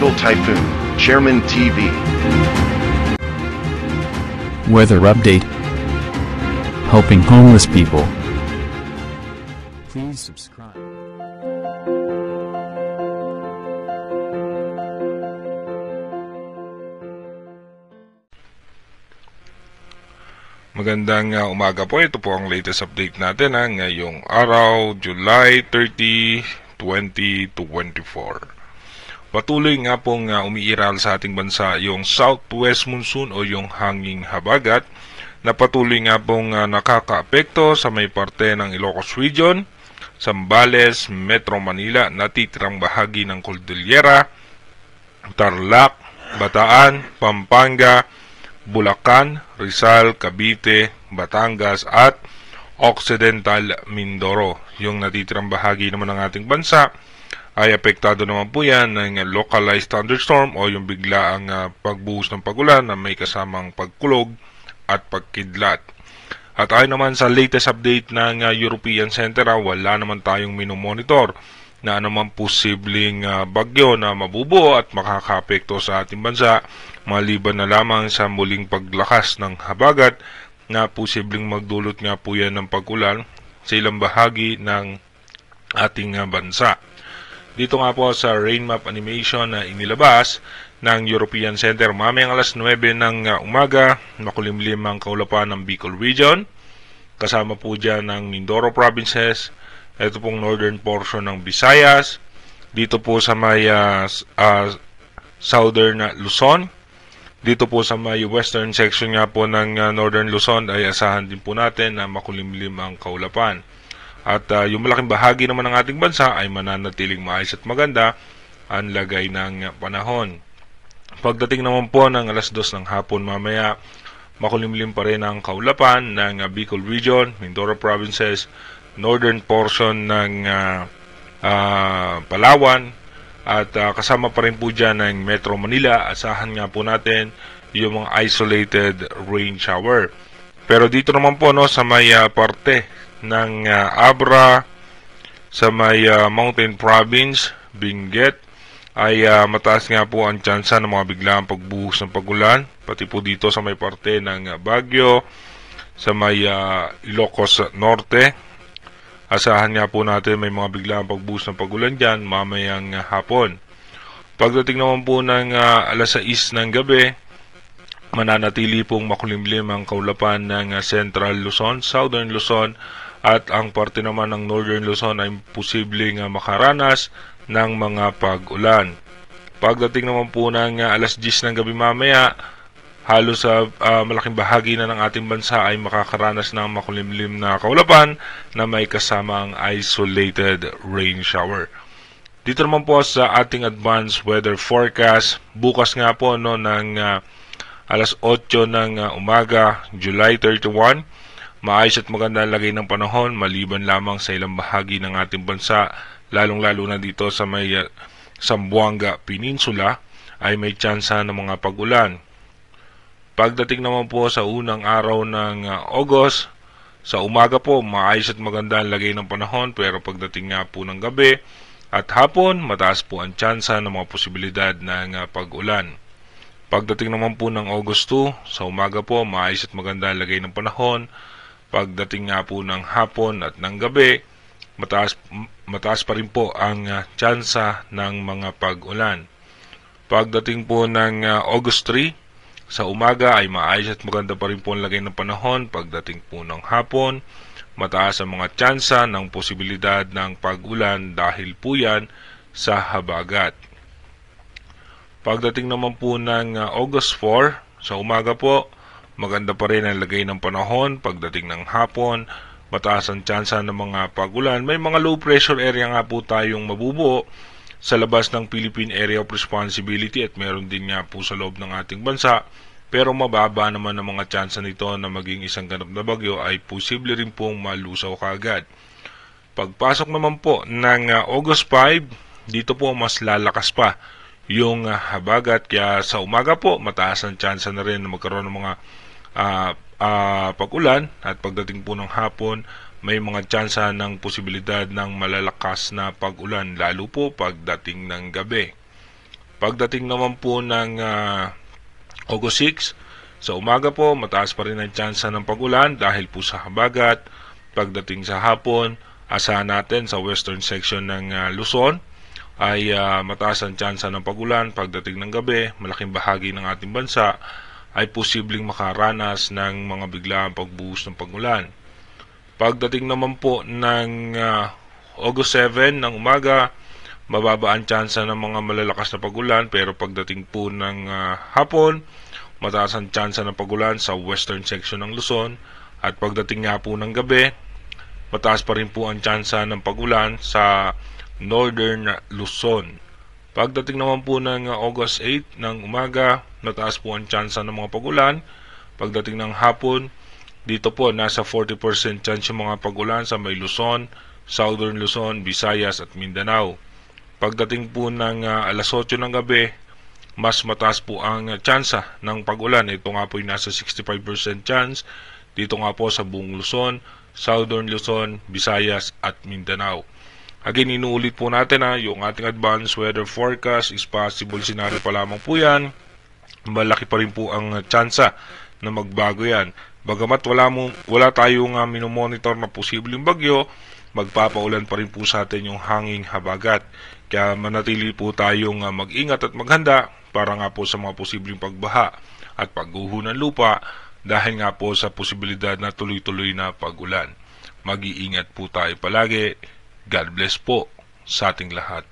Tropical Typhoon, Chairman TV. Weather update. Helping homeless people. Please subscribe. Magandang umaga po. Ito po ang latest update natin ngayong araw, July 30, 2024. Patuloy nga pong umiiral sa ating bansa yung southwest monsoon o yung hanging habagat na patuloy nga pong nakakaapekto sa may parte ng Ilocos Region, Zambales, Metro Manila, natitirang bahagi ng Cordillera, Tarlac, Bataan, Pampanga, Bulacan, Rizal, Cavite, Batangas at Occidental Mindoro. Yung natitirang bahagi naman ng ating bansa ay apektado naman po yan ng localized thunderstorm o yung biglaang pagbuhos ng pagulan na may kasamang pagkulog at pagkidlat. At ayon naman sa latest update ng European Center, wala naman tayong minomonitor na anumang posibleng bagyo na mabubuo at makakaapekto sa ating bansa, maliban na lamang sa muling paglakas ng habagat na posibleng magdulot nga po yan ng pag-ulan sa ilang bahagi ng ating bansa. Dito nga po sa rain map animation na inilabas ng European Center, mamayang alas 9 ng umaga, makulimlim ang kaulapan ng Bicol Region, kasama po dyan ng Mindoro Provinces, ito pong northern portion ng Visayas, dito po sa may southern Luzon, dito po sa may western section nga po ng northern Luzon ay asahan din po natin na makulimlim ang kaulapan. At yung malaking bahagi naman ng ating bansa ay mananatiling maayos at maganda ang lagay ng panahon. Pagdating naman po ng alas 2 ng hapon mamaya, makulimlim pa rin ang kaulapan ng Bicol Region, Mindoro Provinces, northern portion ng Palawan, at kasama pa rin po dyan ng Metro Manila. Asahan nga po natin yung mga isolated rain shower. Pero dito naman po sa may parte ng Abra, sa may Mountain Province, Benguet, ay mataas nga po ang tsansa ng mga biglaang pagbuhos ng pagulan. Pati po dito sa may parte ng Baguio, sa may Ilocos Norte, asahan nga po natin may mga biglaang pagbuhos ng pagulan dyan mamayang hapon. Pagdating naman po ng alas 6 ng gabi, mananatili pong makulimlim ang kaulapan ng Central Luzon, Southern Luzon, at ang parte naman ng Northern Luzon ay posibleng makaranas ng mga pag-ulan. Pagdating naman po ng alas 10 ng gabi mamaya, halos sa malaking bahagi na ng ating bansa ay makakaranas ng makulimlim na kaulapan na may kasamang isolated rain shower. Dito naman po sa ating advanced weather forecast, bukas nga po ng alas 8 ng umaga, July 31, maayos at maganda ang lagay ng panahon maliban lamang sa ilang bahagi ng ating bansa, lalong-lalo na dito sa may Zamboanga Peninsula ay may tsansa ng mga pag-ulan. Pagdating naman po sa unang araw ng August, sa umaga po, maayos at maganda ang lagay ng panahon, pero pagdating nga po ng gabi at hapon, mataas po ang tsansa ng mga posibilidad ng pag-ulan. Pagdating naman po ng August 2, sa umaga po, maayos at maganda ang lagay ng panahon. Pagdating nga po ng hapon at ng gabi, mataas pa rin po ang tsansa ng mga pag-ulan. Pagdating po ng August 3, sa umaga ay maayos at maganda pa rin po ang lagay ng panahon. Pagdating po ng hapon, mataas ang mga tsansa ng posibilidad ng pag-ulan dahil po yan sa habagat. Pagdating naman po ng August 4, sa umaga po, maganda pa rin ang lagay ng panahon. Pagdating ng hapon, mataas ang tsansa ng mga pag-ulan. May mga low pressure area nga po tayong mabubuo sa labas ng Philippine Area of Responsibility at meron din nga po sa loob ng ating bansa, pero mababa naman ang mga tsansa nito na maging isang ganap na bagyo ay posible rin pong malusaw kaagad. Pagpasok naman po ng August 5, dito po mas lalakas pa yung habagat, kaya sa umaga po mataas ang tsansa na rin na magkaroon ng mga pag-ulan, at pagdating po ng hapon may mga tsansa ng posibilidad ng malalakas na pag-ulan, lalo po pagdating ng gabi. Pagdating naman po ng August 6, sa umaga po, mataas pa rin ang tsansa ng pag-ulan dahil po sa habagat. Pagdating sa hapon, asahan natin sa western section ng Luzon ay mataas ang tsansa ng pag-ulan. Pagdating ng gabi, malaking bahagi ng ating bansa ay posibleng makaranas ng mga biglaang pagbuhos ng pag-ulan. Pagdating naman po ng August 7 ng umaga, mababa ang tsansa ng mga malalakas na pag-ulan, pero pagdating po ng hapon, mataas ang tsansa ng pag-ulan sa western section ng Luzon. At pagdating nga po ng gabi, mataas pa rin po ang tsansa ng pag-ulan sa northern Luzon. Pagdating naman po ng August 8 ng umaga, mataas po ang tsansa ng mga pag-ulan. Pagdating ng hapon, dito po nasa 40% chance yung mga pag-ulan sa may Luzon, southern Luzon, Visayas at Mindanao. Pagdating po ng alas 8 ng gabi, mas mataas po ang tsansa ng pag-ulan. Ito nga po yung nasa 65% chance. Dito nga po sa buong Luzon, southern Luzon, Visayas at Mindanao. Again, inuulit po natin yung ating advanced weather forecast is possible scenario pa lamang po yan. Malaki pa rin po ang tsansa na magbago yan. Bagamat wala tayong minomonitor na posibleng bagyo, magpapaulan pa rin po sa atin yung hanging habagat. Kaya manatili po tayong mag-ingat at maghanda para nga po sa mga posibleng pagbaha at pagguho ng lupa dahil nga po sa posibilidad na tuloy-tuloy na pag-ulan. Mag-iingat po tayo palagi. God bless po sa ating lahat.